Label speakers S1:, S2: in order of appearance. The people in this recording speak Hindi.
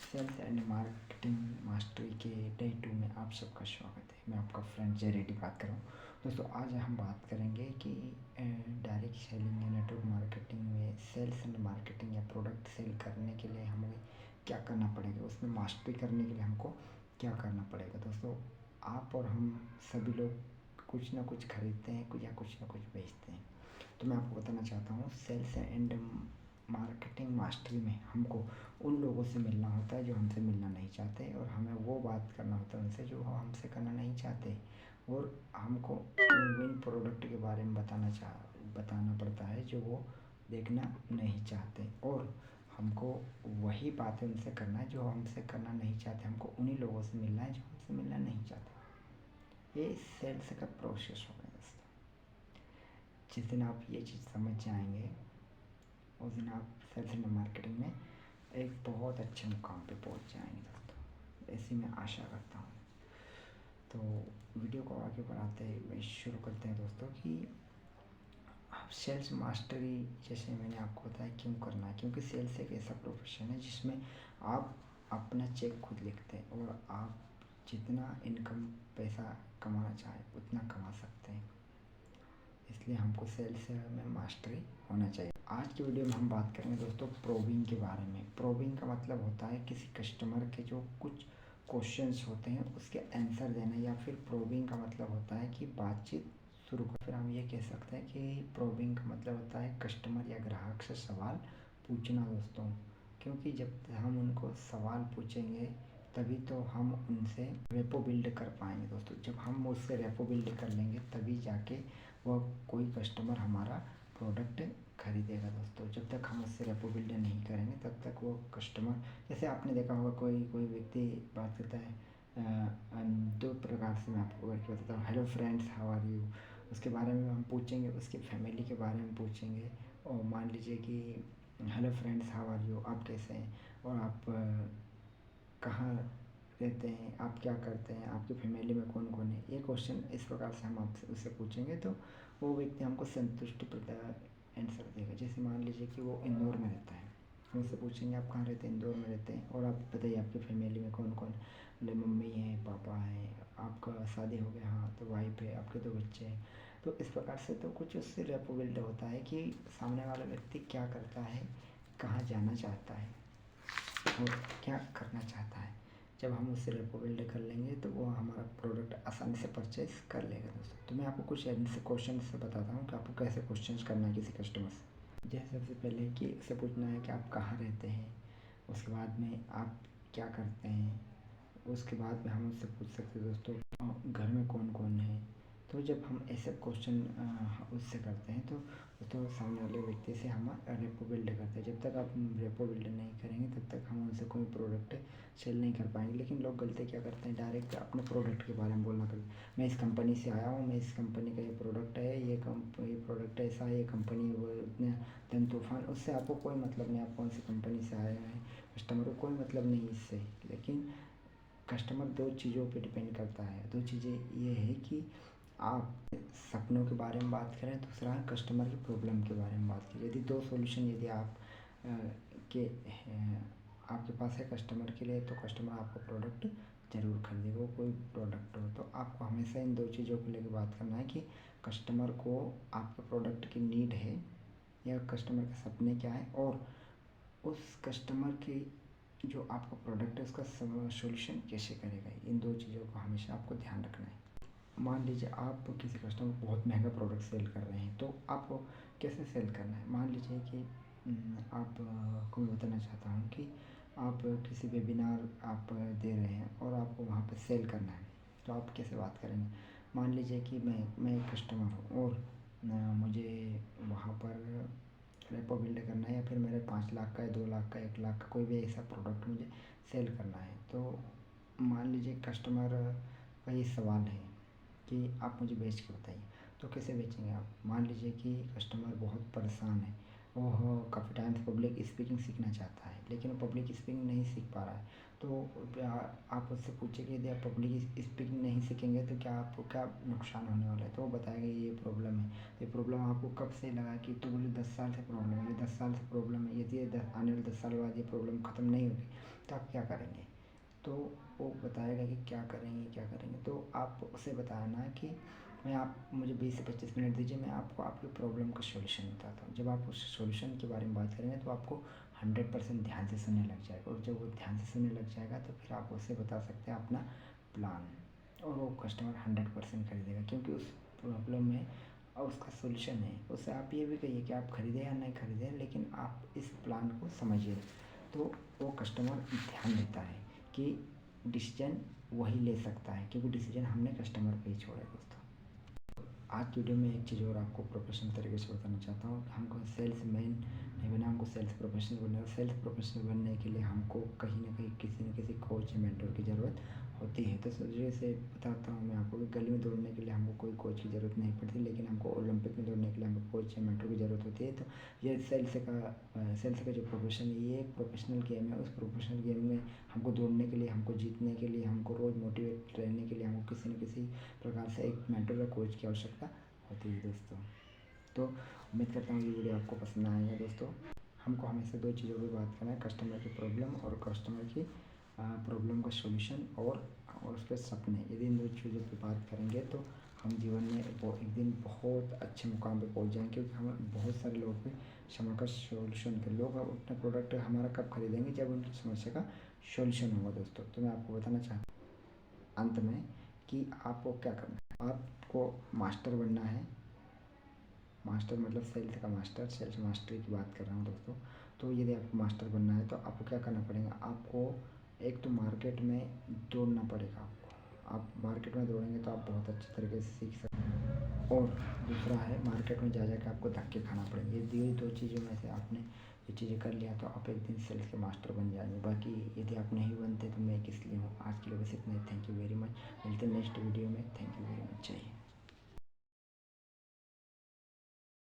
S1: सेल्स एंड मार्केटिंग मास्टरी के डे 2 में आप सबका स्वागत है। मैं आपका फ्रेंड जे रेड्डी बात कर रहा हूँ। दोस्तों आज हम बात करेंगे कि डायरेक्ट सेलिंग या नेटवर्क मार्केटिंग में सेल्स एंड मार्केटिंग या प्रोडक्ट सेल करने के लिए हमें क्या करना पड़ेगा, उसमें मास्टरी करने के लिए हमको क्या करना पड़ेगा। दोस्तों आप और हम सभी लोग कुछ ना कुछ खरीदते हैं या कुछ ना कुछ बेचते हैं। तो मैं आपको बताना चाहता हूँ सेल्स एंड मार्केटिंग मास्टरी में हमको उन लोगों से मिलना होता है जो हमसे मिलना नहीं चाहते, और हमें वो बात करना होता है उनसे जो हमसे करना नहीं चाहते, और हमको विन प्रोडक्ट के बारे में बताना पड़ता है जो वो देखना नहीं चाहते, और हमको वही बातें उनसे करना है जो हमसे करना नहीं चाहते। हमको उन्हीं लोगों से मिलना है जो हमसे मिलना नहीं चाहते। ये सेल्स का प्रोसेस हो गया दोस्तों। जिस दिन आप ये चीज़ समझ जाएंगे उस दिन आप सेल्स एंड मार्केटिंग में एक बहुत अच्छे मुकाम पे पहुंच जाएंगे दोस्तों, ऐसी मैं आशा करता हूँ। तो वीडियो को आगे बढ़ाते हुए शुरू करते हैं दोस्तों कि आप सेल्स मास्टरी जैसे मैंने आपको बताया क्यों करना है, क्योंकि सेल्स एक ऐसा प्रोफेशन है जिसमें आप अपना चेक खुद लिखते हैं और आप जितना इनकम पैसा कमाना चाहें उतना कमा सकते हैं। इसलिए हमको सेल्स में मास्टरी होना चाहिए। आज की वीडियो में हम बात करेंगे दोस्तों प्रोबिंग के बारे में। प्रोबिंग का मतलब होता है किसी कस्टमर के जो कुछ क्वेश्चंस होते हैं उसके आंसर देना, या फिर प्रोबिंग का मतलब होता है कि बातचीत शुरू कर। फिर हम ये कह सकते हैं कि प्रोबिंग का मतलब होता है कस्टमर या ग्राहक से सवाल पूछना दोस्तों, क्योंकि जब हम उनको सवाल पूछेंगे तभी तो हम उनसे रेपो बिल्ड कर पाएंगे दोस्तों। जब हम उससे रेपो बिल्ड कर लेंगे तभी जाके वह कोई कस्टमर हमारा प्रोडक्ट खरीदेगा दोस्तों। जब तक हम उससे रेपो बिल्ड नहीं करेंगे तब तक वो कस्टमर, जैसे आपने देखा होगा कोई व्यक्ति बात करता है दो प्रकार से मैं आपको करके बताता हूँ। Hello friends, how are you, उसके बारे में हम पूछेंगे, उसकी फैमिली के बारे में पूछेंगे, और मान लीजिए कि hello friends how are you, आप कैसे हैं और आप कहाँ रहते हैं, आप क्या करते हैं, आपकी फैमिली में कौन कौन है। ये क्वेश्चन इस प्रकार से हम आपसे उससे पूछेंगे तो वो व्यक्ति हमको संतुष्टि प्रदान आंसर देगा। जैसे मान लीजिए कि वो इंदौर में रहता है, हम उससे पूछेंगे आप कहाँ रहते हैं, इंदौर में रहते हैं, और आप बताइए आपकी फैमिली में कौन कौन, मतलब मम्मी है, पापा है, आपका शादी हो गया, हाँ तो वाइफ है, आपके दो बच्चे हैं। तो इस प्रकार से तो कुछ उससे रेपो बिल्ड होता है कि सामने वाला व्यक्ति क्या करता है, कहाँ जाना चाहता है और क्या करना चाहता है। जब हम उससे रेपो बिल्ड कर लेंगे तो वो हमारा प्रोडक्ट आसानी से परचेज कर लेगा दोस्तों। तो मैं आपको कुछ ऐसे क्वेश्चन से बताता हूँ कि आपको कैसे क्वेश्चन करना है किसी कस्टमर से। जैसे सबसे पहले कि उससे पूछना है कि आप कहाँ रहते हैं, उसके बाद में आप क्या करते हैं, उसके बाद में हम उससे पूछ सकते हैं दोस्तों घर में कौन कौन है। तो जब हम ऐसे क्वेश्चन उससे करते हैं तो सामने वाले व्यक्ति से हम रेपो बिल्ड करते हैं। जब तक आप रेपो बिल्ड नहीं करेंगे तब तक हम उनसे कोई प्रोडक्ट सेल नहीं कर पाएंगे। लेकिन लोग गलती क्या करते हैं, डायरेक्ट अपने प्रोडक्ट के बारे में बोलना करते, मैं इस कंपनी से आया हूँ, मैं इस कंपनी का ये प्रोडक्ट है, ये प्रोडक्ट ऐसा है, ये कंपनी वो इतने धन तूफान। उससे आपको कोई मतलब नहीं, आप कौन सी कंपनी से आए हैं, कस्टमर को कोई मतलब नहीं इससे। लेकिन कस्टमर दो चीज़ों पे डिपेंड करता है। दो चीज़ें ये है कि आप सपनों के बारे में बात करें, दूसरा है कस्टमर की प्रॉब्लम के बारे में बात कीजिए। यदि दो सॉल्यूशन यदि आप के आपके पास है कस्टमर के लिए, तो कस्टमर आपका प्रोडक्ट ज़रूर खरीदेगा, वो कोई प्रोडक्ट हो। तो आपको हमेशा इन दो चीज़ों को लेकर बात करना है कि कस्टमर को आपके प्रोडक्ट की नीड है या कस्टमर के सपने क्या है, और उस कस्टमर की जो आपका प्रोडक्ट है उसका सॉल्यूशन कैसे करेगा। इन दो चीज़ों को हमेशा आपको ध्यान रखना है। मान लीजिए आप किसी कस्टमर को बहुत महंगा प्रोडक्ट सेल कर रहे हैं, तो आपको कैसे सेल करना है। मान लीजिए कि आप को मैं बताना चाहता हूँ कि आप किसी वेबिनार आप दे रहे हैं और आपको वहाँ पर सेल करना है, तो आप कैसे बात करेंगे। मान लीजिए कि मैं एक कस्टमर हूँ और मुझे वहाँ पर रेपो बिल्ड करना है, या फिर मेरे 5 लाख का है, 2 लाख का, 1 लाख का कोई भी ऐसा प्रोडक्ट मुझे सेल करना है। तो मान लीजिए कस्टमर का ये सवाल है कि आप मुझे बेच के बताइए, तो कैसे बेचेंगे आप। मान लीजिए कि कस्टमर बहुत परेशान है, वो काफ़ी टाइम से पब्लिक स्पीकिंग सीखना चाहता है, लेकिन वो पब्लिक स्पीकिंग नहीं सीख पा रहा है। तो आप उससे पूछिए कि यदि आप पब्लिक स्पीकिंग नहीं सीखेंगे तो क्या आपको क्या नुकसान होने वाला है। तो वो बताएगा ये प्रॉब्लम है। ये प्रॉब्लम आपको कब से लगा कि, तो बोले 10 साल से प्रॉब्लम है, ये 10 साल से प्रॉब्लम है, यदि आने वाले 10 साल बाद ये प्रॉब्लम ख़त्म नहीं होगी तो आप क्या करेंगे? तो वो बताएगा कि क्या करेंगे, तो आप उसे बताना कि आप मुझे 20 से 25 मिनट दीजिए, मैं आपको आपकी प्रॉब्लम का सॉल्यूशन बताता हूँ। जब आप उस सॉल्यूशन के बारे में बात करेंगे तो आपको 100% ध्यान से सुनने लग जाएगा, और जब वो ध्यान से सुनने लग जाएगा तो फिर आप उसे बता सकते हैं अपना प्लान, और वो कस्टमर 100% खरीदेगा, क्योंकि उस प्रॉब्लम में उसका सॉल्यूशन है। उससे आप ये भी कहिए कि आप खरीदें या नहीं खरीदें, लेकिन आप इस प्लान को समझिए, तो वो कस्टमर ध्यान देता है कि डिसीजन वही ले सकता है, क्योंकि डिसीजन हमने कस्टमर पे ही छोड़ा है दोस्तों। आज की वीडियो में एक चीज़ और आपको प्रोफेशनल तरीके से बताना चाहता हूँ। हमको सेल्स मैन नहीं बनना, हमको सेल्स प्रोफेशनल बनना है। सेल्स प्रोफेशनल बनने के लिए हमको कहीं ना कहीं किसी न किसी कोच या मेंटर की ज़रूरत होती है। तो जैसे बताता हूँ मैं आपको कि गली में दौड़ने के लिए हमको कोई कोच की ज़रूरत नहीं पड़ती, लेकिन हमको ओलंपिक में दौड़ने के लिए हमको कोच या मेंटर की ज़रूरत होती है। तो ये सेल्स का जो प्रोफेशन है, ये एक प्रोफेशनल गेम है। उस प्रोफेशनल गेम में हमको दौड़ने के लिए, हमको जीतने के लिए, हमको रोज़ मोटिवेट रहने के लिए हमको किसी न किसी प्रकार से एक मेंटर या कोच की आवश्यकता होती है दोस्तों। तो उम्मीद करता हूँ ये वीडियो आपको पसंद आएगा दोस्तों। हमको हमेशा दो चीज़ों पे बात करना है, कस्टमर की प्रॉब्लम और कस्टमर की प्रॉब्लम का सॉल्यूशन, और उस पर सपने। यदि इन दो चीज़ों पे बात करेंगे तो हम जीवन में एक दिन बहुत अच्छे मुकाम पे पहुंच जाएंगे, क्योंकि हम बहुत सारे लोगों की समस्या का सॉल्यूशन कर लोग अब अपना प्रोडक्ट हमारा कब खरीदेंगे, जब उनकी समस्या का सॉल्यूशन होगा दोस्तों। तो मैं आपको बताना चाहता हूँ अंत में कि आपको क्या करना है। आपको मास्टर बनना है। मास्टर मतलब सेल्स का मास्टर, सेल्स मास्टरी की बात कर रहा हूँ दोस्तों। तो यदि आपको मास्टर बनना है तो आपको क्या करना पड़ेगा? आपको एक तो मार्केट में दौड़ना पड़ेगा। आप मार्केट में दौड़ेंगे तो आप बहुत अच्छी तरीके से सीख सकते हैं, और दूसरा है मार्केट में जा के आपको धक्के खाना पड़ेंगे। ये दो चीज़ों में से आपने ये चीज़ें कर लिया तो आप एक दिन सेल्स के मास्टर बन जाएंगे। बाकी यदि आप नहीं बनते तो मैं किस लिए हूँ। आज के लिए बस इतना ही। Thank you very much. मिलते हैं नेक्स्ट वीडियो में। Thank you very much. चाहिए।